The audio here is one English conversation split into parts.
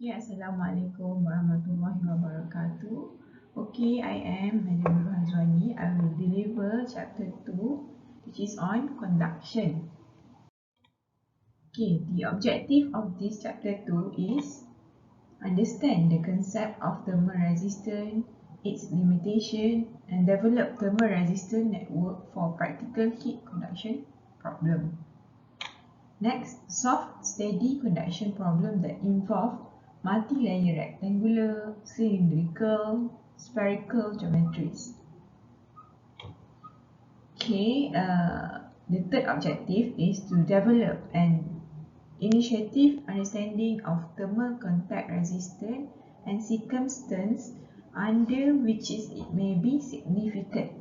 Okay, Assalamualaikum warahmatullahi wabarakatuh. Okay, I am Madam Nurul Hazwani. I will deliver chapter 2, which is on conduction. Okay, the objective of this chapter 2 is understand the concept of thermal resistance, its limitation, and develop thermal resistance network for practical heat conduction problem. Next, solve steady conduction problem that involve multi-layer rectangular, cylindrical, spherical geometries. Okay, the third objective is to develop an initiative understanding of thermal contact resistance and circumstance under which it may be significant.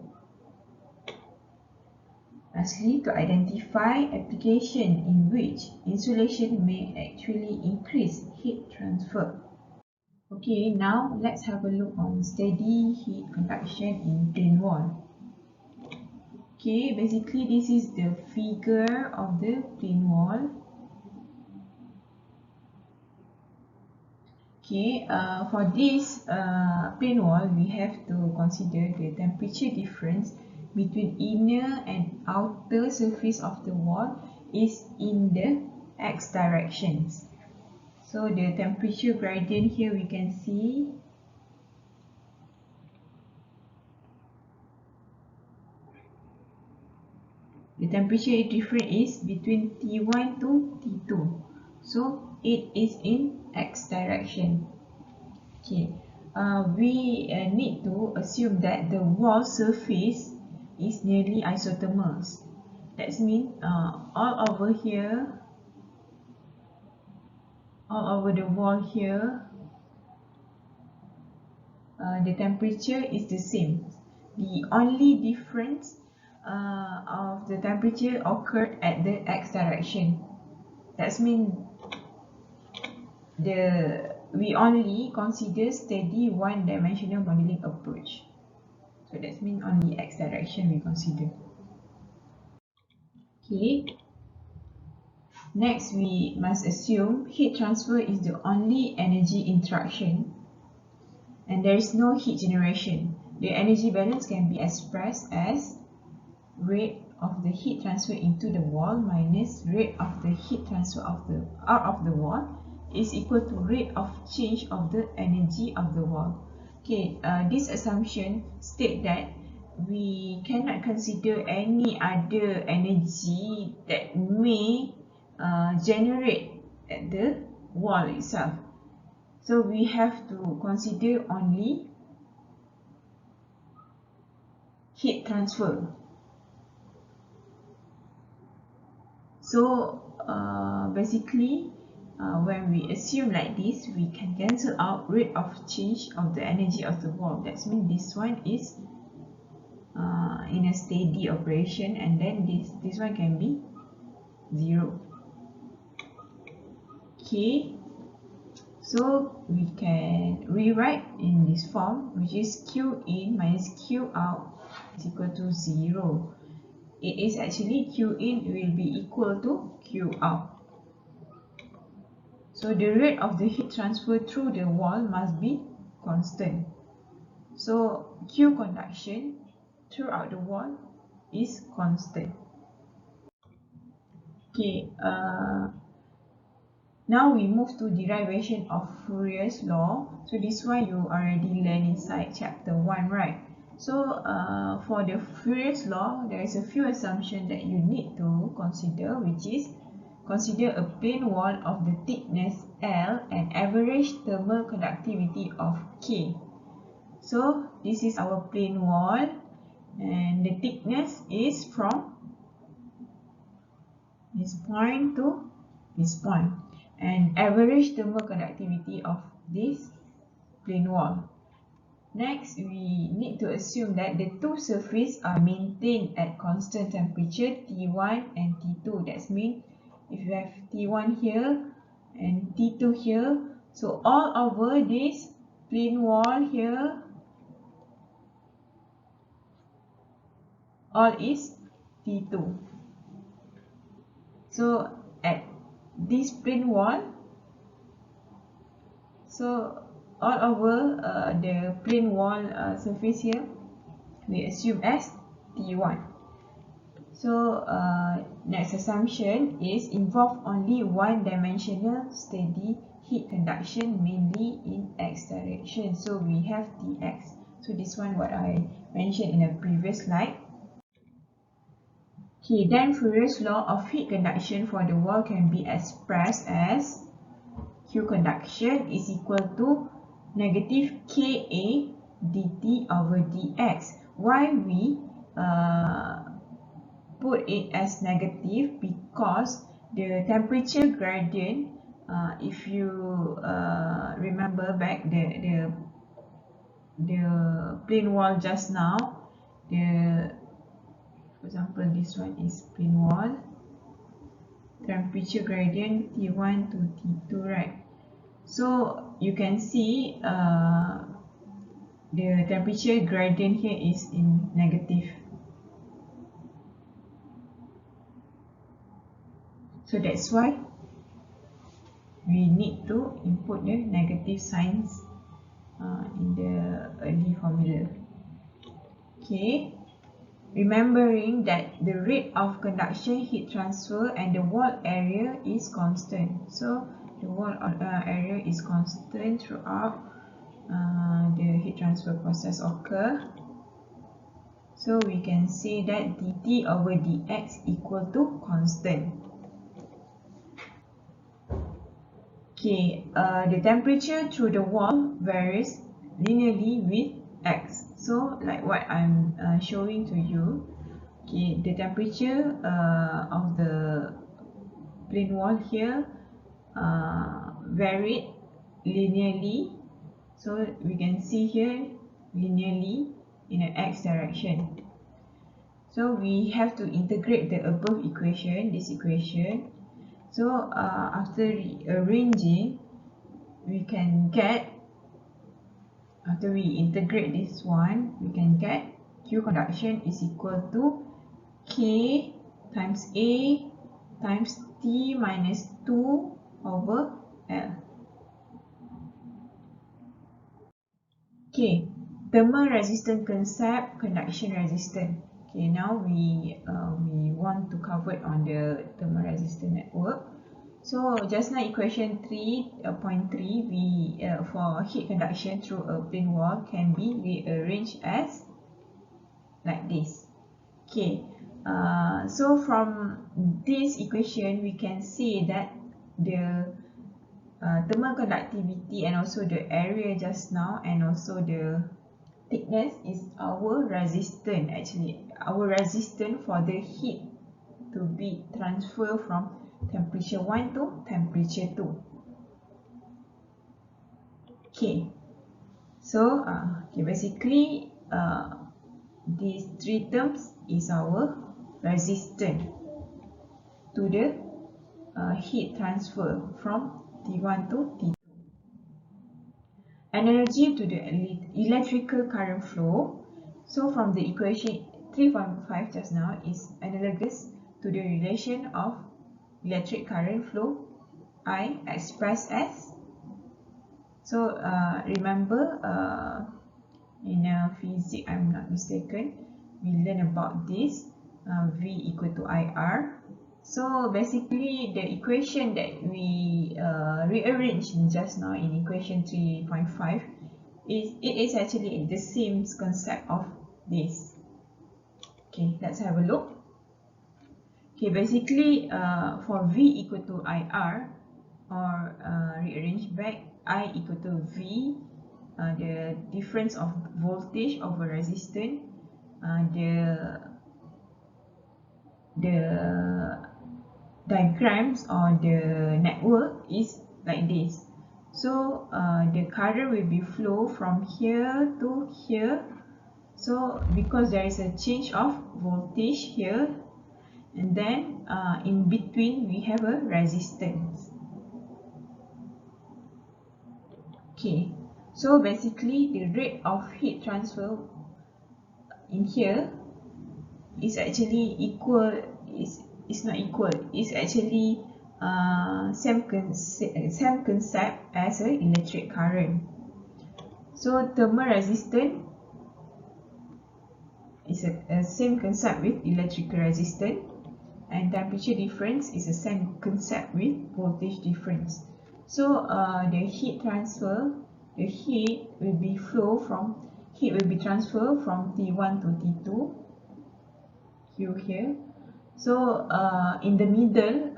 Lastly, to identify application in which insulation may actually increase heat transfer. Okay, now let's have a look on steady heat conduction in plane wall. Okay, basically this is the figure of the plane wall. Okay, for this plane wall, we have to consider the temperature difference between inner and outer surface of the wall is in the x directions. So the temperature gradient here we can see the temperature difference is between T1 to T2. So it is in x direction. Okay, we need to assume that the wall surface is nearly isothermal. That means all over here, all over the wall here, the temperature is the same. The only difference of the temperature occurred at the x direction. That means we only consider steady one-dimensional modeling approach. So that means only x direction we consider. Okay. Next, we must assume heat transfer is the only energy interaction and there is no heat generation. The energy balance can be expressed as rate of the heat transfer into the wall minus rate of the heat transfer out of the wall is equal to rate of change of the energy of the wall. Okay, this assumption states that we cannot consider any other energy that may generate at the wall itself. So we have to consider only heat transfer. So basically, when we assume like this, we can cancel out rate of change of the energy of the wall. That means this one is in a steady operation, and then this one can be 0. Okay, so we can rewrite in this form, which is Q in minus Q out is equal to 0. It is actually Q in will be equal to Q out. So the rate of the heat transfer through the wall must be constant. So Q conduction throughout the wall is constant. Okay, now we move to derivation of Fourier's law. So this one you already learned inside chapter 1, right? So for the Fourier's law, there is a few assumptions that you need to consider, which is consider a plane wall of the thickness L and average thermal conductivity of K. So this is our plane wall and the thickness is from this point to this point, and average thermal conductivity of this plane wall. Next, we need to assume that the two surfaces are maintained at constant temperature T1 and T2. That means if you have T1 here and T2 here, so all over this plane wall here, all is T2. So at this plane wall, So all over the plane wall surface here, we assume as T1. So next assumption is involve only one-dimensional steady heat conduction, mainly in x direction. So we have Tx. So this one what I mentioned in a previous slide. Okay, then Fourier's law of heat conduction for the wall can be expressed as Q conduction is equal to negative Ka dt over dx. Why we put it as negative? Because the temperature gradient, if you remember back the plane wall just now, for example this one is plane wall, temperature gradient T1 to T2, right? So you can see the temperature gradient here is in negative. So that's why we need to input the negative signs in the early formula. Okay, remembering that the rate of conduction, heat transfer, and the wall area is constant. So the wall area is constant throughout the heat transfer process occur. So we can say that dt over dx equal to constant. Okay, the temperature through the wall varies linearly with x. So like what I'm showing to you, okay, the temperature of the plane wall here varied linearly. So we can see here linearly in an x direction. So we have to integrate the above equation, this equation. So after rearranging, we can get, after we integrate this one, we can get Q conduction is equal to K times A times T minus 2 over L. Okay, thermal resistance concept, conduction resistance. Okay, now we want to cover it on the thermal resistance network. So just now equation 3.3, we for heat conduction through a plane wall can be rearranged as like this. Okay, so from this equation we can see that the thermal conductivity and also the area just now and also the thickness is our resistance. Actually our resistance for the heat to be transferred from temperature 1 to temperature 2. Okay, so okay, basically these three terms is our resistance to the heat transfer from T1 to T2. Energy to the electrical current flow. So from the equation 3.5 just now is analogous to the relation of electric current flow I expressed as. So remember in physics, I'm not mistaken, we learn about this V equal to IR. So basically the equation that we rearranged just now in equation 3.5 is actually the same concept of this. Okay, let's have a look. Okay, basically for V equal to IR, or rearrange back, I equal to V, the difference of voltage over resistance, the diagrams or the network is like this. So the current will be flow from here to here. So because there is a change of voltage here, and then in between we have a resistance. Okay, so basically the rate of heat transfer in here is actually equal, is not equal, is actually same concept as an electric current. So thermal resistance is a same concept with electrical resistance, and temperature difference is the same concept with voltage difference. So the heat transfer, the heat will be transferred from T1 to T2, Q here. So in the middle,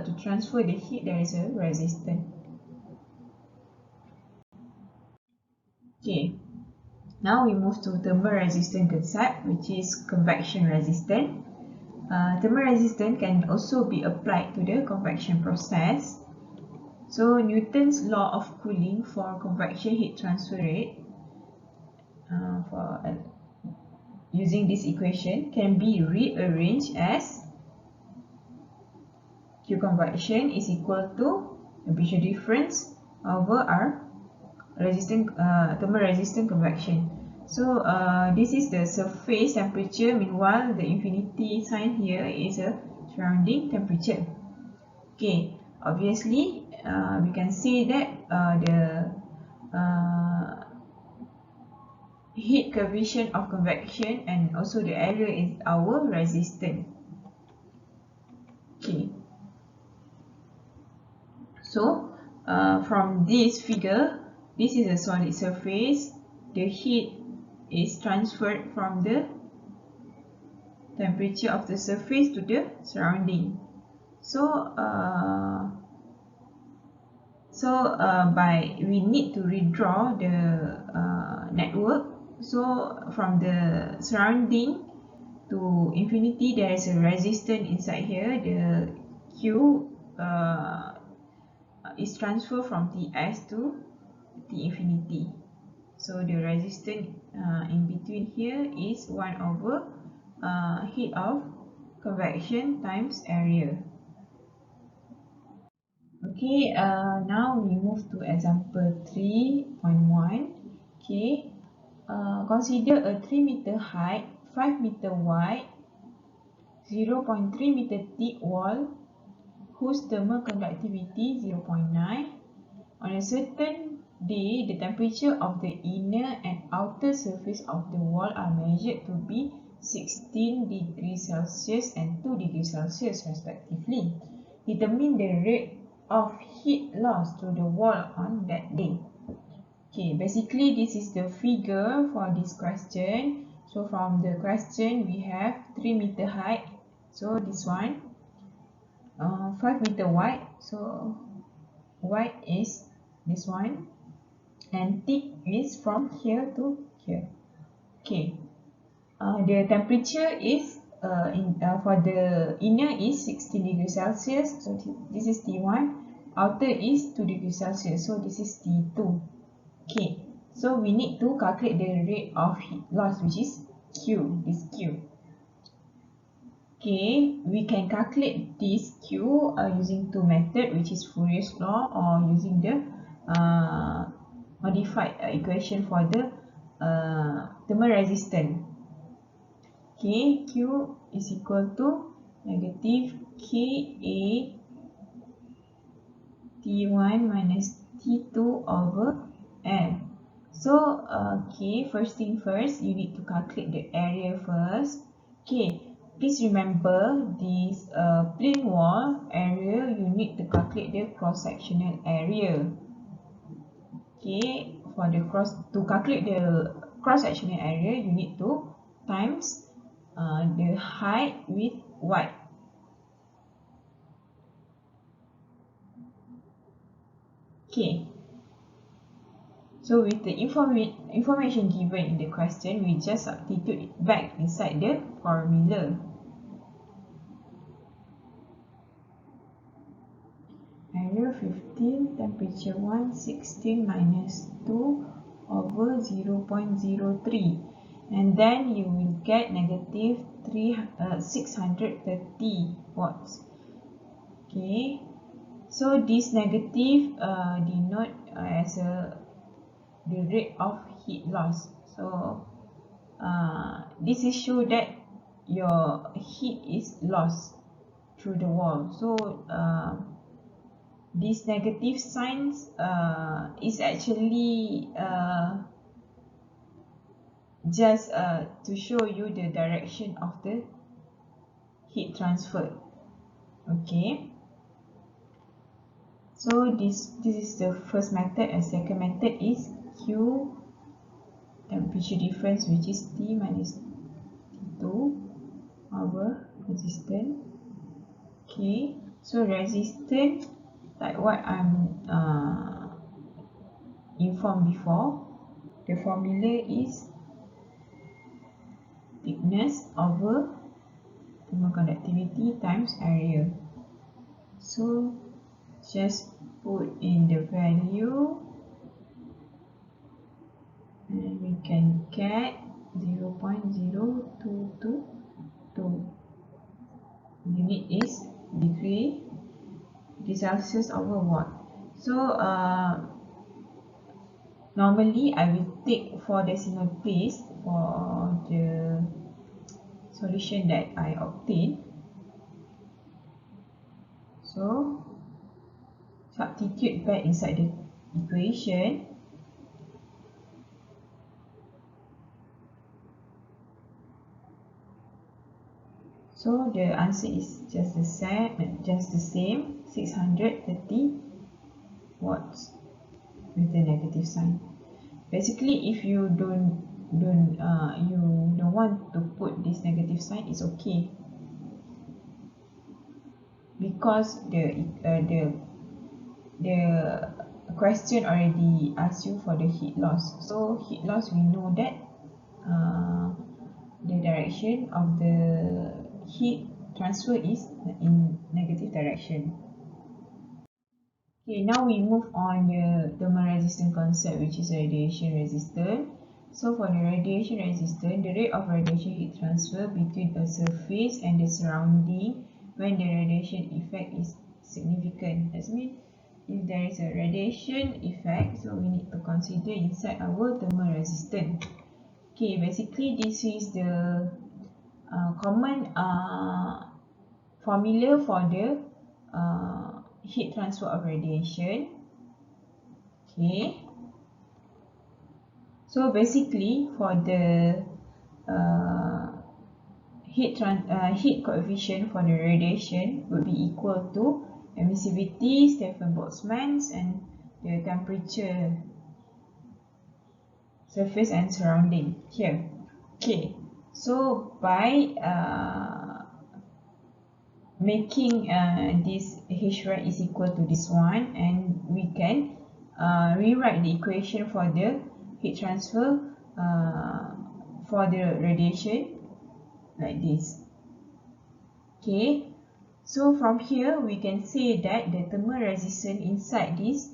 to transfer the heat, there is a resistance. Okay. Now we move to thermal resistance concept, which is convection resistance. Thermal resistance can also be applied to the convection process. So Newton's law of cooling for convection heat transfer rate using this equation can be rearranged as Q convection is equal to temperature difference over R thermal resistance convection. So this is the surface temperature, meanwhile the infinity sign here is a surrounding temperature. Okay, obviously we can see that the heat coefficient of convection and also the area is our resistance. Okay, so from this figure, this is a solid surface. The heat is transferred from the temperature of the surface to the surrounding. So we need to redraw the network. So from the surrounding to infinity, there is a resistance inside here. The Q is transferred from Ts to T infinity. So the resistance in between here is 1 over heat of convection times area. Okay, now we move to example 3.1. Okay, consider a 3 meter height, 5 meter wide, 0.3 meter thick wall whose thermal conductivity 0.9. On a certain day, the temperature of the inner and outer surface of the wall are measured to be 16 degrees Celsius and 2 degrees Celsius respectively. Determine the rate of heat loss to the wall on that day. Okay, basically this is the figure for this question. So from the question we have 3 meter height, so this one, 5 meter wide, so wide is this one, and thick is from here to here. Okay, the temperature is for the inner is 16 degrees Celsius, so this is T1. Outer is 2 degrees Celsius, so this is T2. Okay, so we need to calculate the rate of heat loss, which is Q, this Q. Okay, we can calculate this Q using two methods, which is Fourier's law or using the modified equation for the thermal resistance. Okay, Q is equal to negative Ka T1 minus T2 over L. So, okay, first thing first, you need to calculate the area first. Okay, please remember this plain wall area, you need to calculate the cross-sectional area. Okay, to calculate the cross-sectional area, you need to times the height with width. Okay, so with the information given in the question, we just substitute it back inside the formula. Area 15, temperature 1, 16 minus 2 over 0.03, and then you will get negative 630 watts. Okay, so this negative denote as the rate of heat loss. So this is show that your heat is lost. through the wall. So these negative signs is actually just to show you the direction of the heat transfer. Okay, so this is the first method, and second method is Q temperature difference, which is T minus T2 over resistance. Okay, so resistance, like what I'm informed before, the formula is thickness over thermal conductivity times area. So just put in the value and we can get 0.0222. Unit is degree Celsius over watt. So normally I will take 4 decimal place for the solution that I obtained. So substitute back inside the equation. So the answer is just the same 630 watts with the negative sign. Basically, if you don't want to put this negative sign, it's okay, because the question already asks you for the heat loss. So heat loss, we know that the direction of the heat transfer is in negative direction. Okay, now we move on the thermal resistance concept, which is radiation resistance. So for the radiation resistance, the rate of radiation heat transfer between a surface and the surrounding when the radiation effect is significant. That means if there is a radiation effect, so we need to consider inside our thermal resistance. Okay, basically this is the common formula for the heat transfer of radiation. Okay, so basically for the heat coefficient for the radiation would be equal to emissivity, Stefan-Boltzmann's, and the temperature, surface and surrounding here. Okay, so by making this H right is equal to this one, and we can rewrite the equation for the heat transfer for the radiation like this. Okay, so from here we can say that the thermal resistance inside this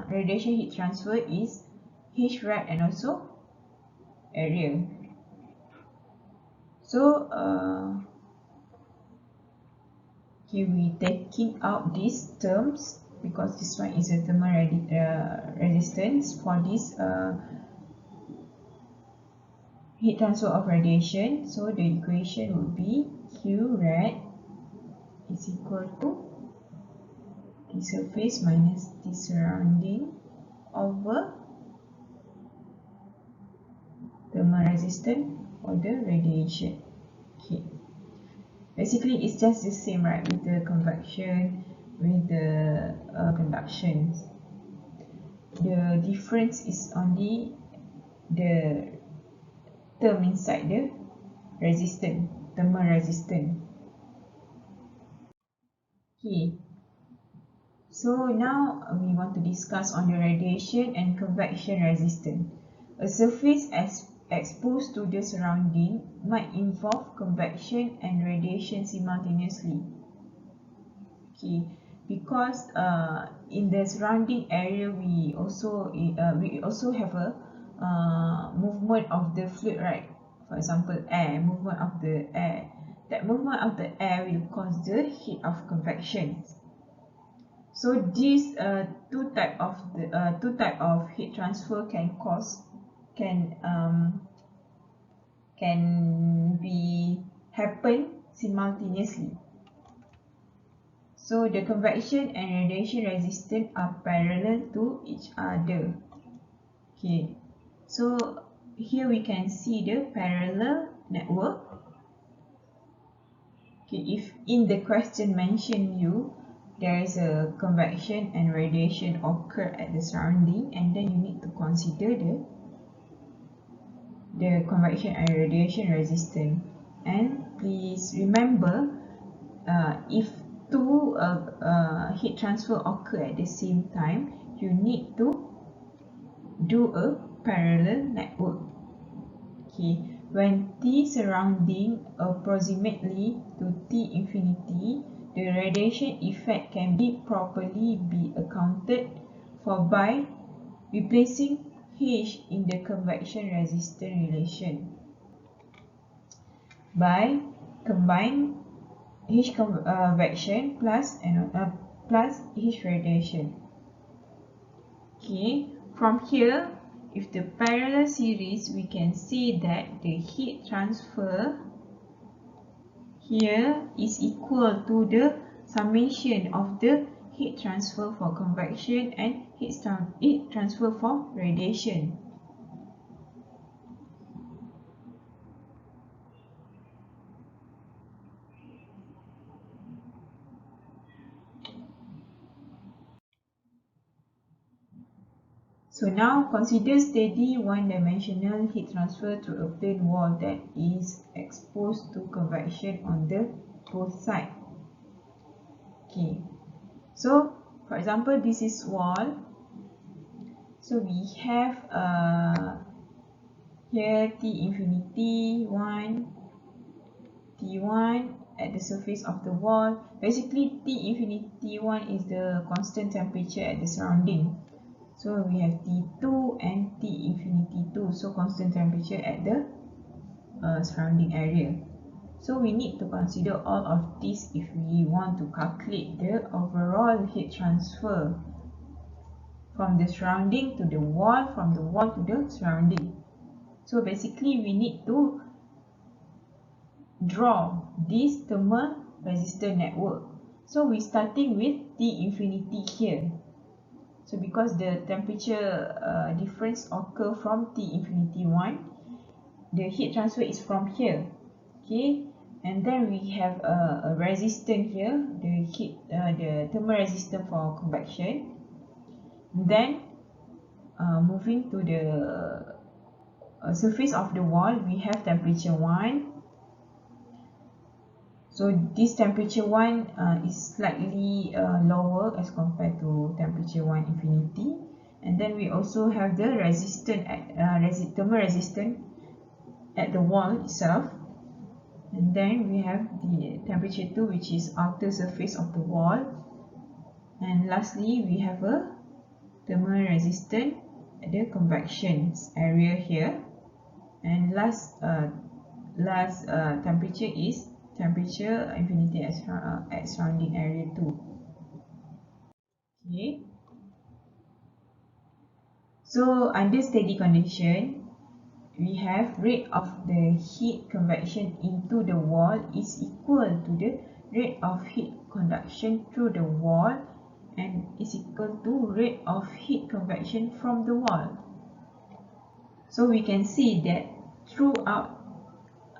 radiation heat transfer is H right and also area. So okay, we taking out these terms because this one is a thermal resistance for this heat transfer of radiation. So the equation would be Q rad is equal to the surface minus the surrounding over thermal resistance for the radiation. Okay, basically it's just the same, right, with the convection, with the conduction. The difference is only the term inside the resistance, thermal resistance. Okay, so now we want to discuss on the radiation and convection resistance. A surface exposed to the surrounding might involve convection and radiation simultaneously. Okay, because in the surrounding area we also have a movement of the fluid, right? For example, movement of the air. That movement of the air will cause the heat of convection. So these two type of heat transfer can be happen simultaneously. So the convection and radiation resistance are parallel to each other. Okay, so here we can see the parallel network. Okay, if in the question mention you there is a convection and radiation occur at the surrounding, and then you need to consider the convection and radiation resistance. And please remember, if two heat transfer occur at the same time, you need to do a parallel network. Okay, when T surrounding approximately to T infinity, the radiation effect can be properly accounted for by replacing H in the convection resistance relation by combine H convection plus H radiation. Okay, from here, if the parallel series, we can see that the heat transfer here is equal to the summation of the heat transfer for convection and heat transfer for radiation. So now consider steady one-dimensional heat transfer through a plane wall that is exposed to convection on the both sides. Okay, so for example, this is wall. So we have here T infinity 1, T1 at the surface of the wall. Basically, T infinity 1 is the constant temperature at the surrounding. So we have T2 and T infinity 2, so constant temperature at the surrounding area. So we need to consider all of this if we want to calculate the overall heat transfer from the surrounding to the wall, from the wall to the surrounding. So basically we need to draw this thermal resistor network. So we're starting with T infinity here. So because the temperature difference occur from T infinity 1, the heat transfer is from here. Okay, and then we have a resistance here, the thermal resistance for convection. Then moving to the surface of the wall, we have temperature 1. So this temperature 1 is slightly lower as compared to temperature 1 infinity. And then we also have the resistance thermal resistance at the wall itself. And then we have the temperature 2, which is outer surface of the wall. And lastly, we have a thermal resistance at the convection area here. And last temperature is temperature infinity at surrounding area 2. Okay. So under steady condition, we have rate of the heat convection into the wall is equal to the rate of heat conduction through the wall and is equal to rate of heat convection from the wall. So we can see that throughout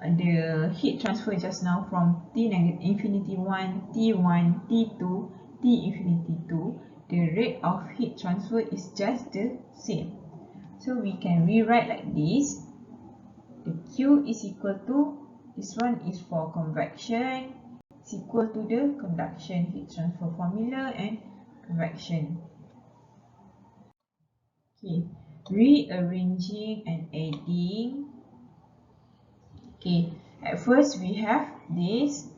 the heat transfer just now from T infinity 1, T1, T2, T infinity 2, the rate of heat transfer is just the same. So we can rewrite like this. The Q is equal to, this one is for convection, is equal to the conduction heat transfer formula and convection. Okay, rearranging and adding. Okay, at first we have this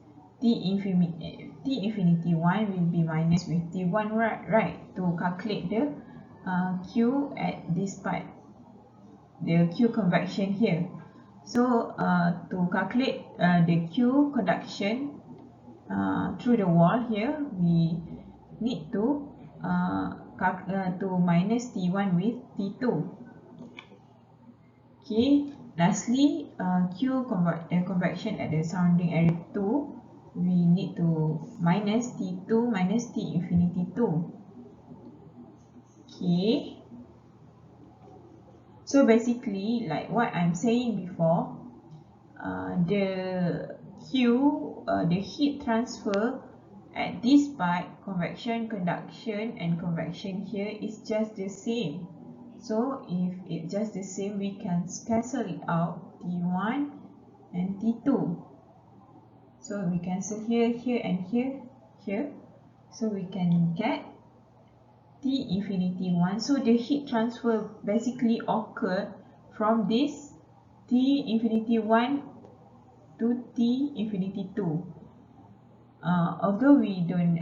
T infinity 1 will be minus with T1, right? To calculate the Q at this part, the Q convection here. So to calculate the Q conduction through the wall here, we need to minus T1 with T2. Okay, lastly, Q convection at the surrounding area 2. we need to minus T2 minus T infinity 2. Okay. So basically, like what I'm saying before, the the heat transfer at this part, convection, conduction, and convection here is just the same. So if it's just the same, we can cancel it out, T1 and T2. So we cancel here, here, and here, here. So we can get T infinity 1. So the heat transfer basically occurred from this T infinity 1 to T infinity 2. Although we don't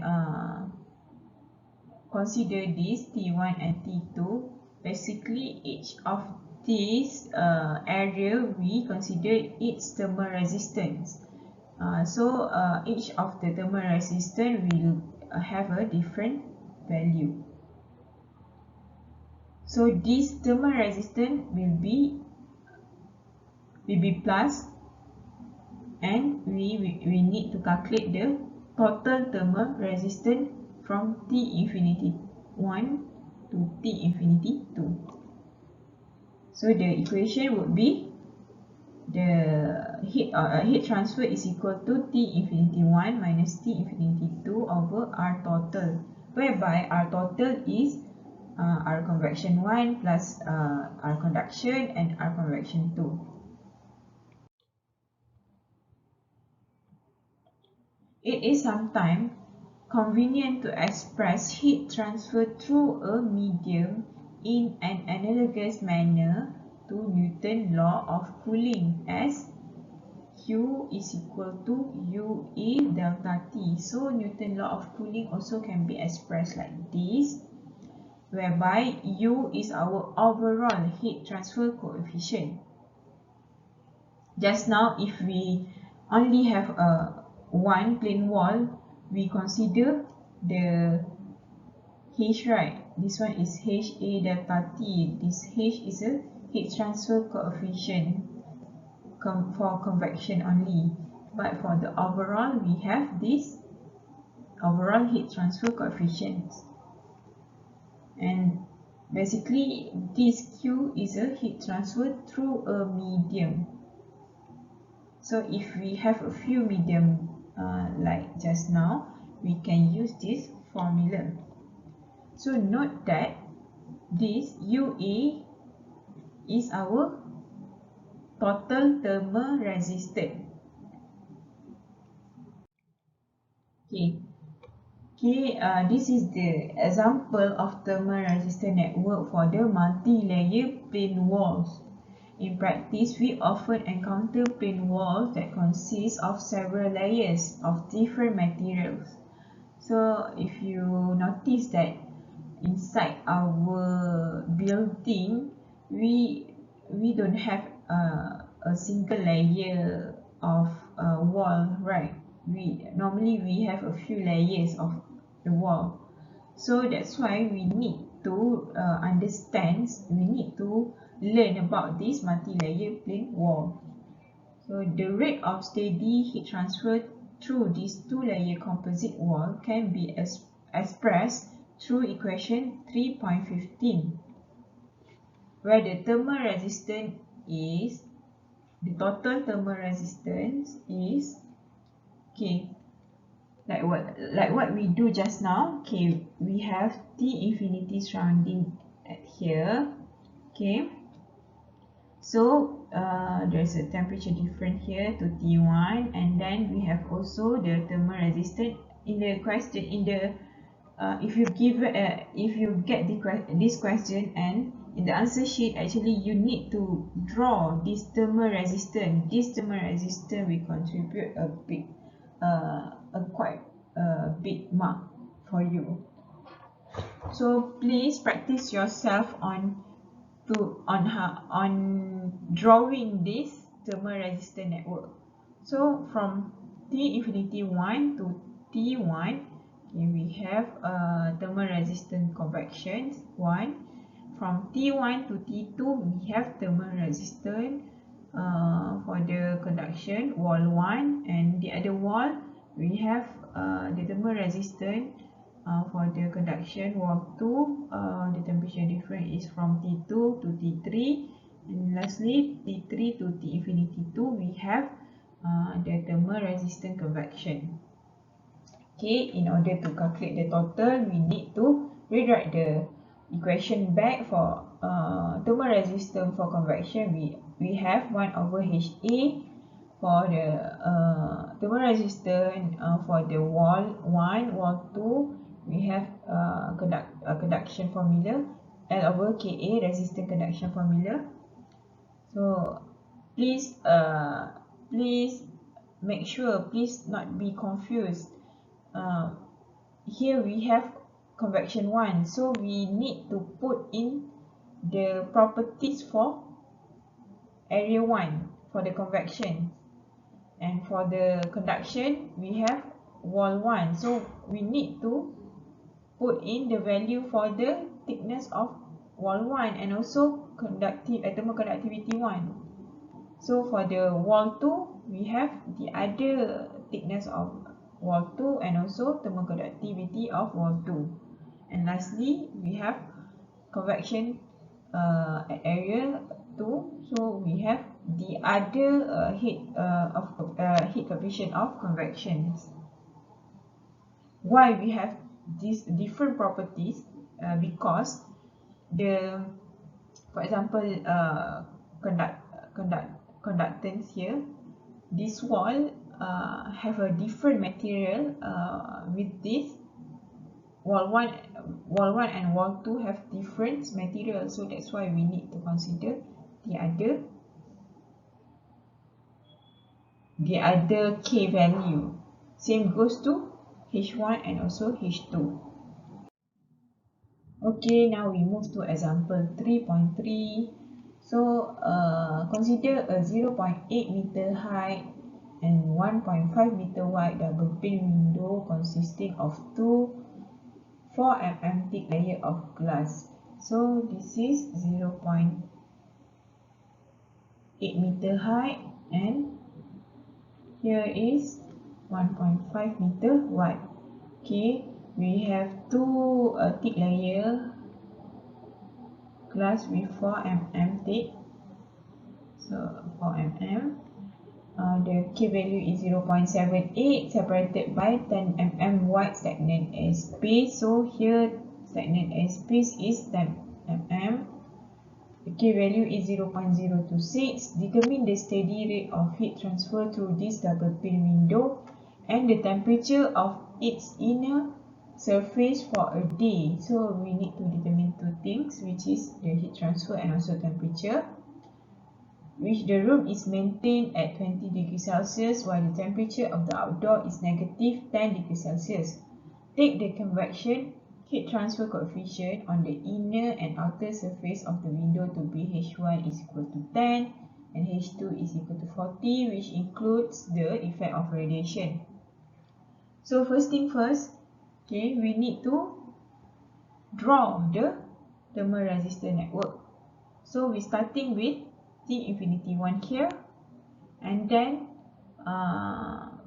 consider this T1 and T2, basically each of these area we consider its thermal resistance. So each of the thermal resistance will have a different value. So this thermal resistance will be plus, and we need to calculate the total thermal resistance from T infinity 1 to T infinity 2. So the equation would be the heat transfer is equal to T infinity 1 minus T infinity 2 over R total, whereby R total is R convection 1 plus R conduction and R convection 2. It is sometimes convenient to express heat transfer through a medium in an analogous manner to Newton's law of cooling as Q is equal to UE delta T. So Newton's law of cooling also can be expressed like this, whereby U is our overall heat transfer coefficient. Just now, if we only have one plane wall, we consider the H, right? This one is HA delta T. This H is a heat transfer coefficient for convection only. But for the overall, we have this overall heat transfer coefficients. And basically, this Q is a heat transfer through a medium. So if we have a few medium like just now, we can use this formula. So note that this UA is our total thermal resistance. This is the example of thermal resistance network for the multi-layer plane walls. In practice, we often encounter plane walls that consist of several layers of different materials. So if you notice that inside our building, we don't have a single layer of wall, right? Normally we have a few layers of the wall. So that's why we need to we need to learn about this multi-layer plane wall. So the rate of steady heat transfer through this two-layer composite wall can be expressed through equation 3.15, where the thermal resistance is, the total thermal resistance is, like what we do just now. We have T infinity surrounding at here. So there's a temperature difference here to T1, and then we have also the thermal resistance in the question. If you get this question, and in the answer sheet, actually you need to draw this thermal resistance. This thermal resistance will contribute quite big mark for you. So please practice yourself on drawing this thermal resistance network. So from T infinity 1 to T1, we have thermal resistance convection 1. From T1 to T2, we have thermal resistance for the conduction wall 1, and the other wall we have the thermal resistance for the conduction wall 2. The temperature difference is from T2 to T3, and lastly T3 to T infinity 2 we have the thermal resistance convection. Okay, in order to calculate the total, we need to rewrite the equation back. For thermal resistance for convection, we have 1 over HA. For the thermal resistance for the wall 1, wall 2, we have conduction formula, L over Ka, resistance conduction formula. So please make sure, please not be confused. Here we have convection 1, so we need to put in the properties for area 1 for the convection, and for the conduction we have wall 1, so we need to put in the value for the thickness of wall 1 and also thermal conductivity 1. So for the wall 2 we have the other thickness of wall 2 and also thermal conductivity of wall 2. And lastly, we have convection at area 2. So we have the other heat coefficient of convections. Why we have these different properties? Because for example, conductance here, this wall have a different material with this wall 1 and wall 2 have different material, so that's why we need to consider the other K value. Same goes to H1 and also H2. Okay, now we move to example 3.3. So consider a 0.8 meter high and 1.5 meter wide double pane window consisting of two 4 mm thick layer of glass. So this is 0.8 meter high and here is 1.5 meter wide. Okay, we have two thick layer glass with 4 mm thick. So 4 mm. The K value is 0.78 separated by 10 mm wide stagnant airspace. So here stagnant airspace is 10 mm. The K value is 0.026. Determine the steady rate of heat transfer through this double pane window and the temperature of its inner surface for a day. So we need to determine two things, which is the heat transfer and also temperature. Which the room is maintained at 20 degrees Celsius while the temperature of the outdoor is negative 10 degrees Celsius. Take the convection heat transfer coefficient on the inner and outer surface of the window to be H1 is equal to 10 and H2 is equal to 40, which includes the effect of radiation. So first thing first, okay, we need to draw the thermal resistor network. So we're starting with T infinity 1 here, and then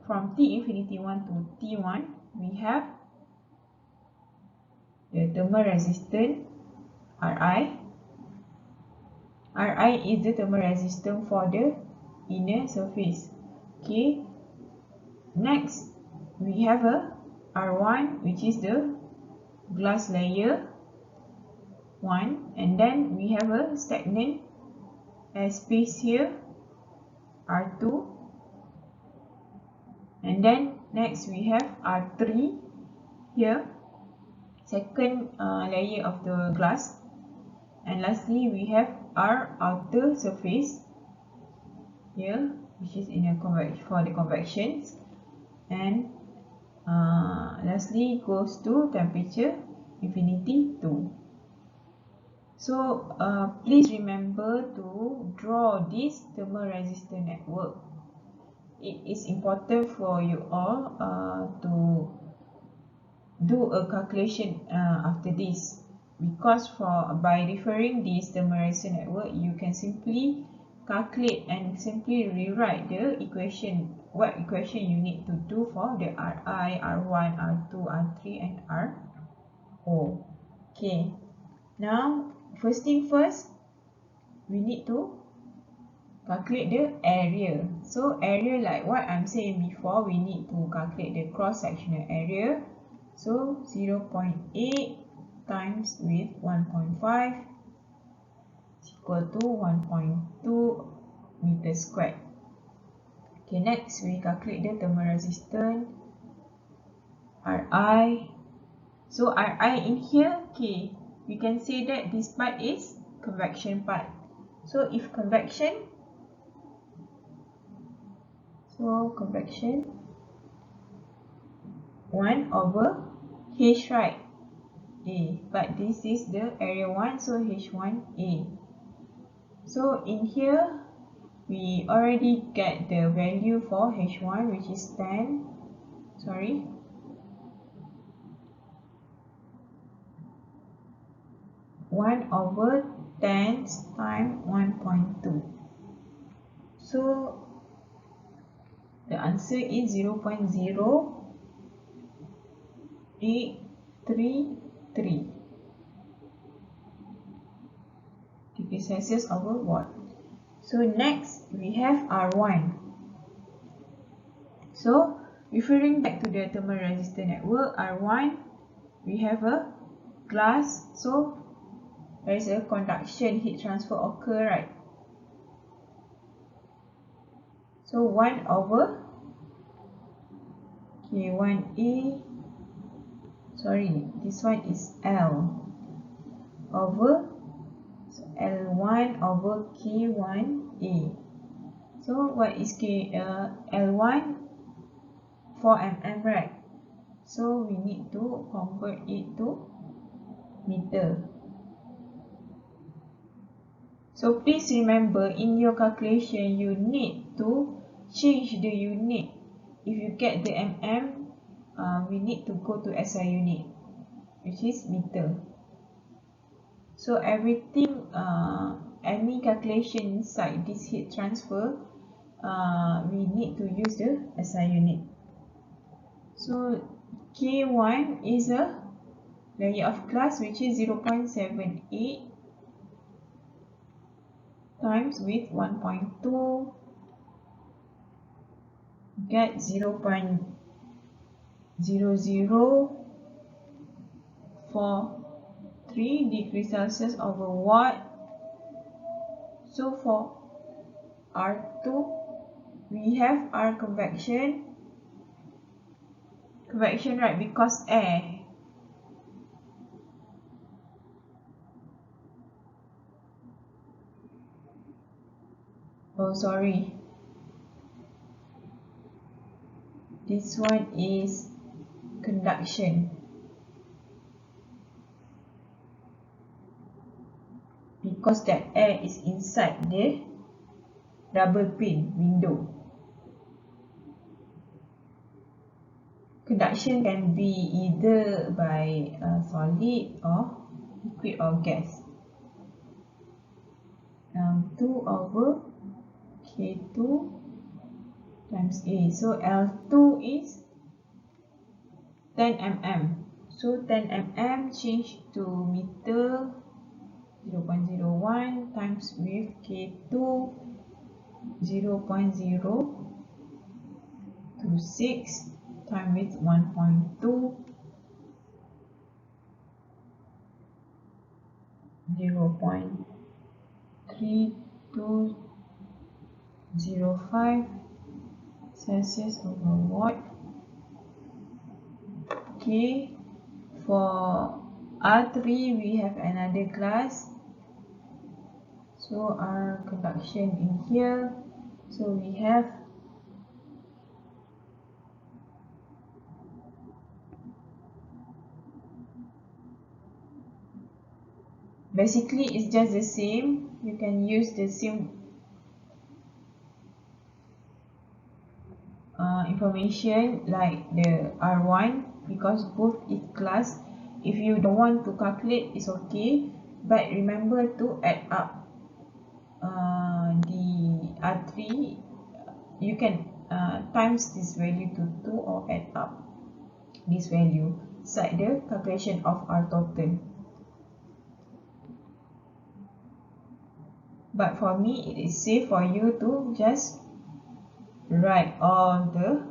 from T infinity 1 to T1 we have the thermal resistance Ri. Ri is the thermal resistance for the inner surface. Okay, next we have a R1, which is the glass layer 1, and then we have a stagnant airspace here R2, and then next we have R3 here, second layer of the glass, and lastly we have R outer surface here, which is in a for the convections, and lastly goes to temperature infinity 2. So please remember to draw this thermal resistor network. It is important for you all to do a calculation after this, because by referring this thermal resistor network, you can simply calculate and simply rewrite the equation, what equation you need to do for the Ri, R1, R2, R3 and Ro. Okay, now first thing first, we need to calculate the area. So area, like what I'm saying before, we need to calculate the cross-sectional area. So 0.8 times with 1.5 is equal to 1.2 meter squared. Okay, next we calculate the thermal resistance Ri. So Ri in here, okay, we can say that this part is convection part. So if convection, so convection 1 over H, right? A, but this is the area 1, so H1A. So in here, we already get the value for H1, which is 1 over 10 times 1.2. So the answer is 0.0833 degrees Celsius over watt. So next we have R1. So referring back to the thermal resistor network, R1, we have a glass, so there is a conduction heat transfer occur, right? So 1 over K1A, sorry, this one is L over, so L1 over K1A. So what is L1? 4 mm, right? So we need to convert it to meter. So please remember, in your calculation, you need to change the unit. If you get the mm, we need to go to SI unit, which is meter. So everything, any calculation inside this heat transfer, we need to use the SI unit. So K1 is a layer of glass, which is 0.78 times with 1.2, get 0.0043 degrees Celsius over watt. So for R2, we have our convection, right, because air. Oh, sorry. This one is conduction. Because that air is inside the double pane window. Conduction can be either by solid or liquid or gas. 2 over K2 times A. So L2 is 10 mm. So 10 mm change to meter, 0.01 times with K2, 0.026 times with 1.2, 0.3205 Celsius over watt. Okay, for R3 we have another glass, so our conduction in here, so we have basically it's just the same. You can use the same information like the R1, because both is glass. If you don't want to calculate, it's okay, but remember to add up the R3, you can times this value to 2 or add up this value inside the calculation of R total. But for me, it is safe for you to just write all the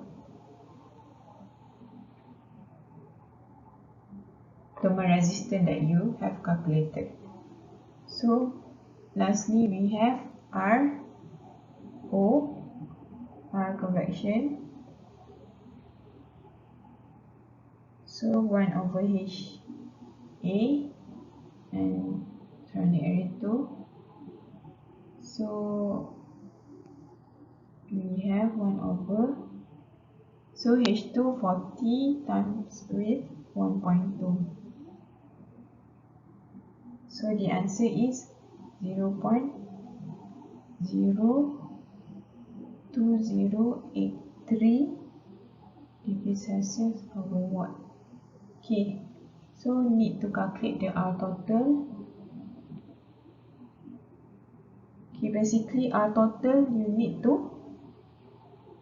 thermal resistance that you have calculated. So lastly, we have R convection. So 1 over H A and surrounding area 2. So we have 1 over, so H2 40 times with 1.2. So the answer is 0.02083 degrees Celsius over watt. Okay, so need to calculate the R total. Okay, basically R total you need to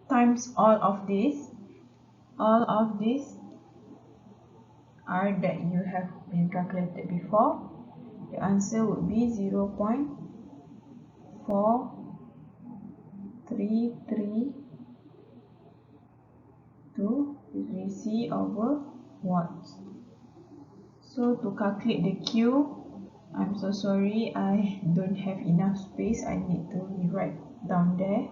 times all of this R that you have been calculated before. The answer would be 0.4332 degree C over watts. So to calculate the Q, I'm so sorry, I don't have enough space. I need to write down there.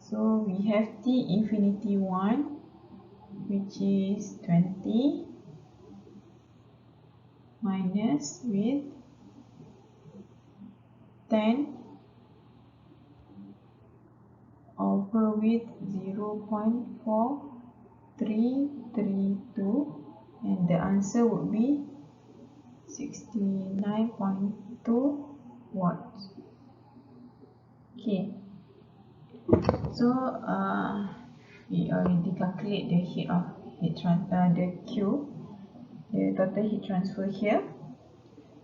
So we have T infinity 1, which is 20, minus with 10 over with 0.4332, and the answer would be 69.2 watts. Okay, so we already calculate the the Q, the total heat transfer here.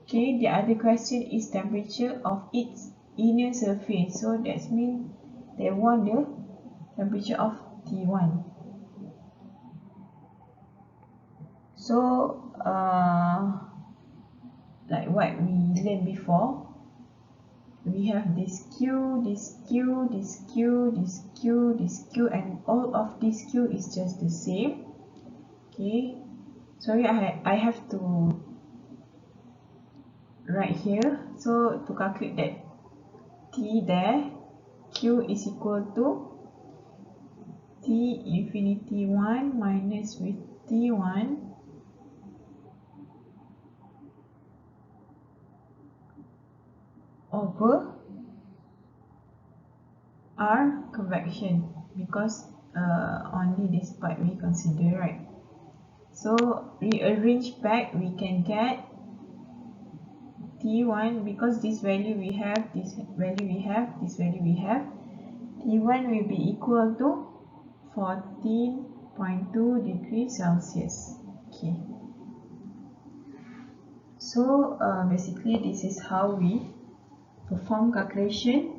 Okay, the other question is temperature of its inner surface. So that means they want the temperature of T1. So like what we learned before, we have this Q, this Q, this Q, this Q, this Q, and all of this Q is just the same. Okay, sorry, I have to write here. So to calculate that T there, Q is equal to T infinity 1 minus with T1 over R convection, because only this part we consider, right? So rearrange back, we can get T1, because this value we have, this value we have, this value we have, T1 will be equal to 14.2 degrees Celsius. Okay, so basically this is how we perform calculation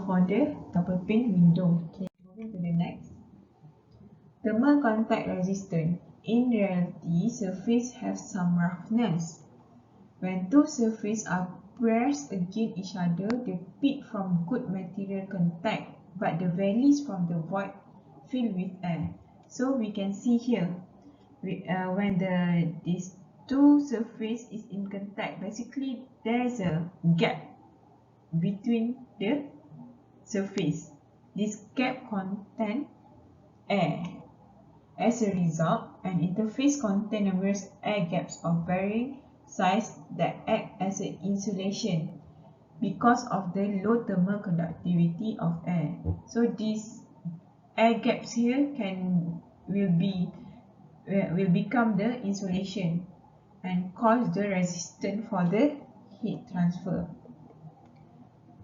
for the double pane window. Okay, moving to the next. Thermal contact resistance. In reality, surface have some roughness. When two surfaces are pressed against each other, they peak from good material contact, but the valleys from the void filled with air. So we can see here, when these two surface is in contact, basically there's a gap between the surface. This gap contains air. As a result, an interface contains numerous air gaps of varying size that act as an insulation because of the low thermal conductivity of air. So these air gaps here will become the insulation and cause the resistance for the heat transfer.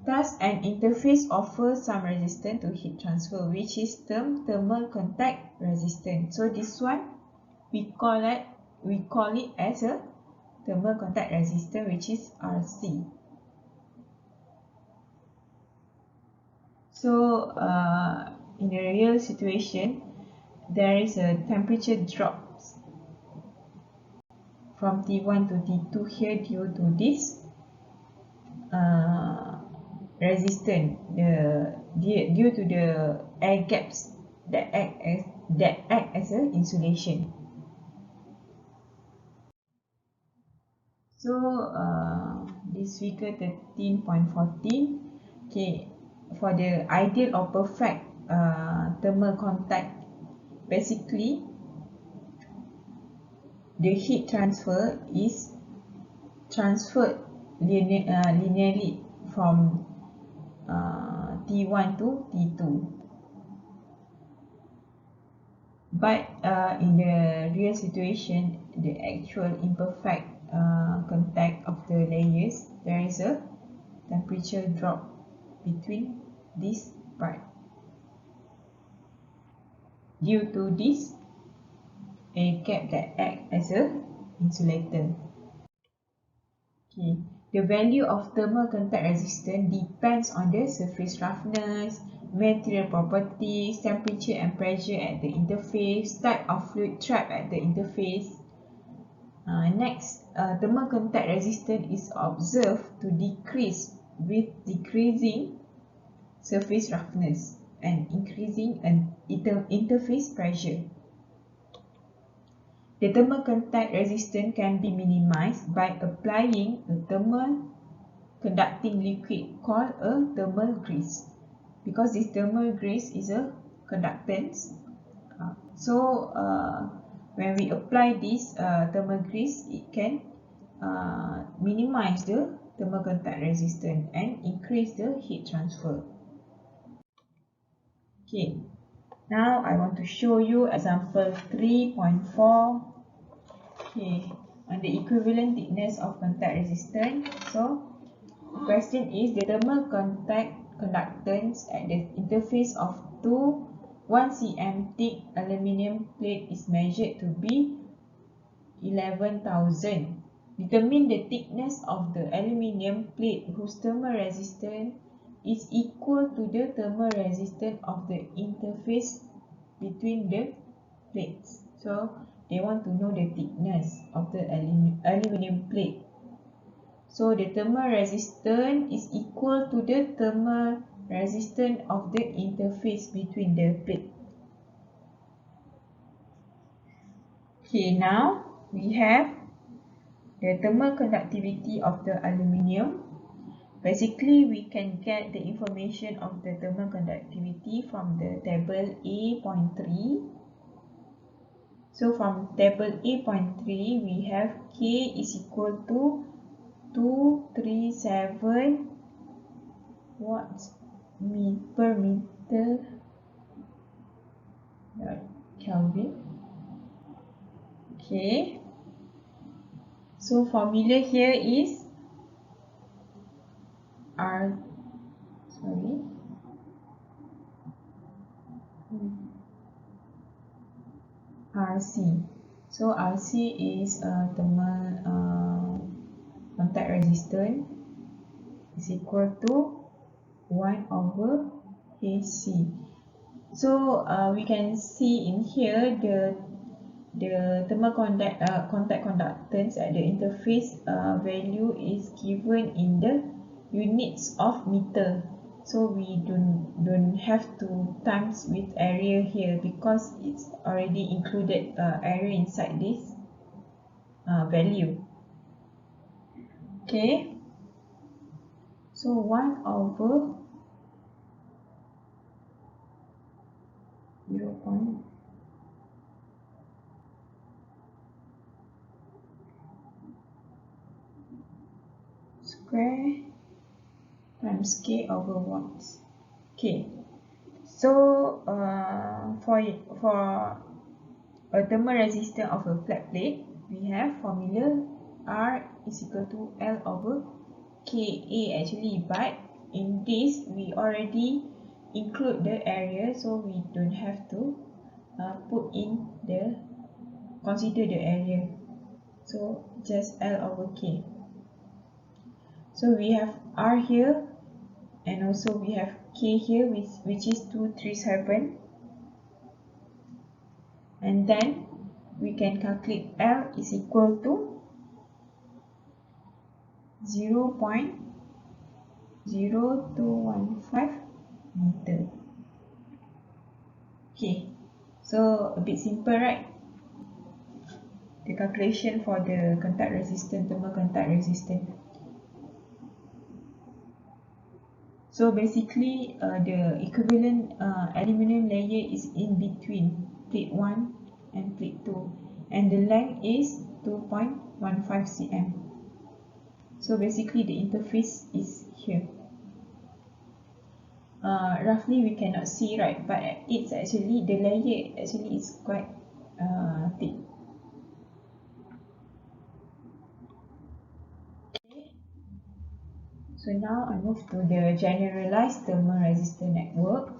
Thus, an interface offers some resistance to heat transfer, which is termed thermal contact resistance. So this one we call it as a thermal contact resistance, which is RC. So in a real situation, there is a temperature drop from T1 to T2 here due to this resistance, due to the air gaps that act as an insulation. So this figure 13.14, okay, for the ideal or perfect thermal contact, basically the heat transfer is transferred linearly from T1 to T2. But in the real situation, the actual imperfect contact of the layers, there is a temperature drop between this part due to this air gap that act as a insulator. Okay. The value of thermal contact resistance depends on the surface roughness, material properties, temperature and pressure at the interface, type of fluid trapped at the interface. Next, thermal contact resistance is observed to decrease with decreasing surface roughness and increasing interface pressure. The thermal contact resistance can be minimized by applying a thermal conducting liquid called a thermal grease, because this thermal grease is a conductance. So when we apply this thermal grease, it can minimize the thermal contact resistance and increase the heat transfer. Okay, now I want to show you example 3.4. Okay, on the equivalent thickness of contact resistance. So the question is, the thermal contact conductance at the interface of two 1 cm thick aluminium plate is measured to be 11,000. Determine the thickness of the aluminium plate whose thermal resistance is equal to the thermal resistance of the interface between the plates. So they want to know the thickness of the aluminium plate. So the thermal resistance is equal to the thermal resistance of the interface between the plate. Okay, now we have the thermal conductivity of the aluminium. Basically, we can get the information of the thermal conductivity from the table A.3. So from table A.3, we have K is equal to 237 watts per meter Kelvin. Okay, so formula here is RC. So RC is thermal contact resistance is equal to 1 over AC. So we can see in here the thermal contact conductance at the interface value is given in the units of meter. So we don't have to times with area here because it's already included area inside this value. Okay, so 1 over 0. Square times K over watts. Okay, so for a thermal resistance of a flat plate, we have formula R is equal to L over KA actually, but in this we already include the area, so we don't have to consider the area, so just L over K. So we have R here and also we have K here, which is 237, and then we can calculate L is equal to 0.0215 meter. Okay, so a bit simple, right? The calculation for the contact resistance, thermal contact resistance. So basically, the equivalent aluminum layer is in between plate 1 and plate 2, and the length is 2.15 cm. So basically, the interface is here. Roughly we cannot see, right, but it's actually, the layer actually is quite thick. So now I move to the generalized thermal resistance network.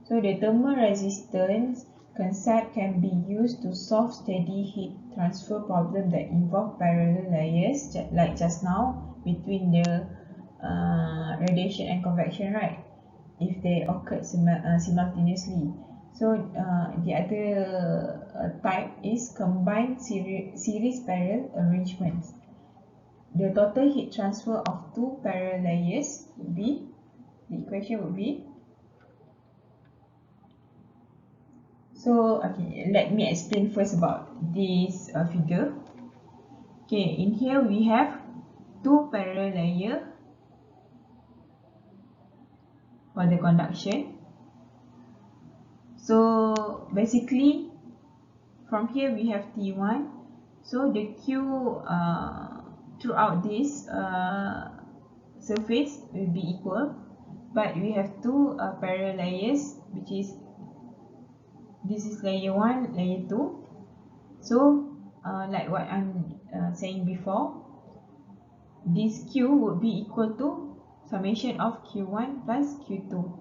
So the thermal resistance concept can be used to solve steady heat transfer problem that involve parallel layers, like just now between the radiation and convection, right? If they occur simultaneously. So the other type is combined series parallel arrangements. The total heat transfer of two parallel layers would be, the equation would be, so okay, let me explain first about this figure. Okay, in here we have two parallel layers for the conduction. So basically, from here we have T1. So the Q throughout this surface will be equal, but we have two parallel layers, which is, this is layer 1, layer 2. So like what I'm saying before, this Q would be equal to summation of Q1 plus Q2.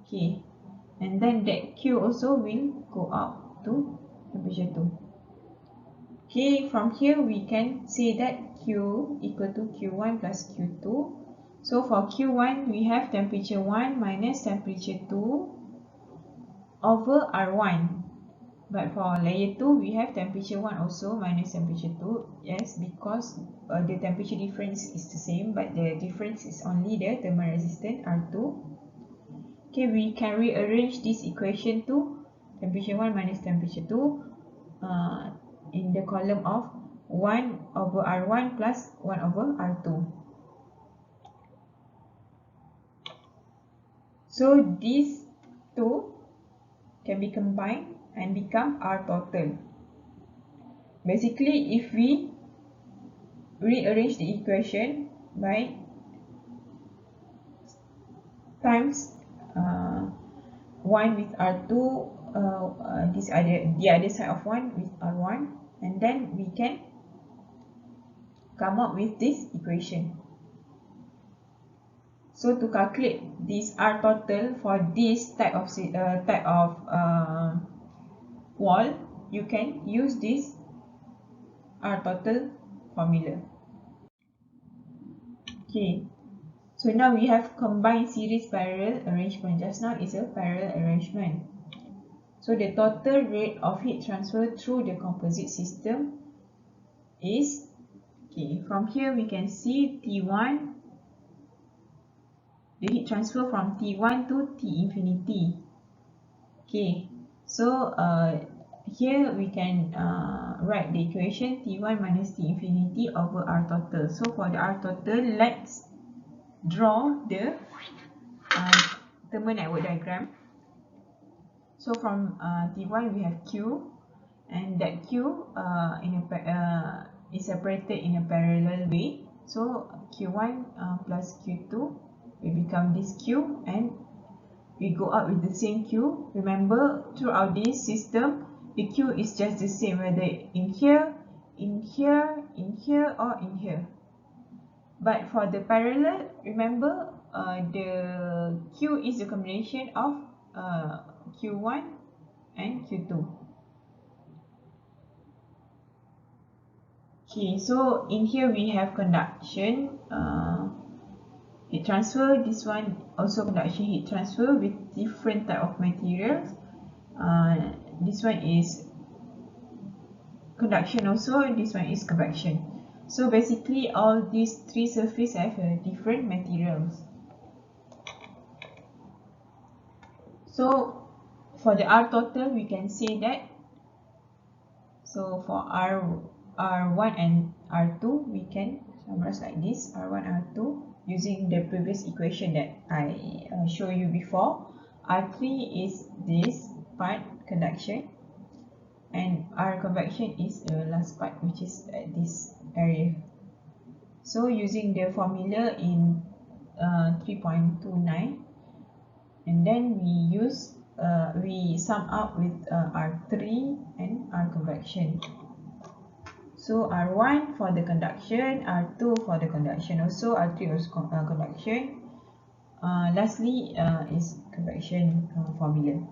Okay, and then that Q also will go up to temperature 2. Okay, from here we can say that Q equal to Q1 plus Q2. So for Q1 we have temperature 1 minus temperature 2 over R1. But for layer 2 we have temperature 1 also minus temperature 2. Yes, because the temperature difference is the same, but the difference is only the thermal resistance R2. Okay, we can rearrange this equation to temperature 1 minus temperature 2 in the column of 1 over R1 plus 1 over R2. So these two can be combined and become R total. Basically, if we rearrange the equation by times 1 with R2, the other side of 1 with R1, and then we can come up with this equation. So to calculate this R total for this type of wall, you can use this R total formula. Okay, so now we have combined series parallel arrangement. Just now is a parallel arrangement. So the total rate of heat transfer through the composite system is, okay, from here we can see T1, the heat transfer from T1 to T infinity. Okay, so here we can write the equation T1 minus T infinity over R total. So for the R total, let's draw the thermal network diagram. So from T1 we have Q, and that Q is separated in a parallel way. So Q1 plus Q2 will become this Q, and we go up with the same Q. Remember, throughout this system, the Q is just the same, whether in here, in here, in here, or in here. But for the parallel, remember, the Q is the combination of Q1 and Q2. Okay, so in here we have conduction. Heat transfer, this one also conduction heat transfer with different type of materials. This one is conduction also, this one is convection. So basically all these three surfaces have different materials. So for the R total we can say that, so for R1 and R2 we can summarize like this: R1, R2 using the previous equation that I showed you before. R3 is this part, conduction, and R convection is the last part, which is at this area. So using the formula in 3.29, and then we sum up with R3 and R convection. So R1 for the conduction, R2 for the conduction also, R3 is conduction. Lastly is convection formula.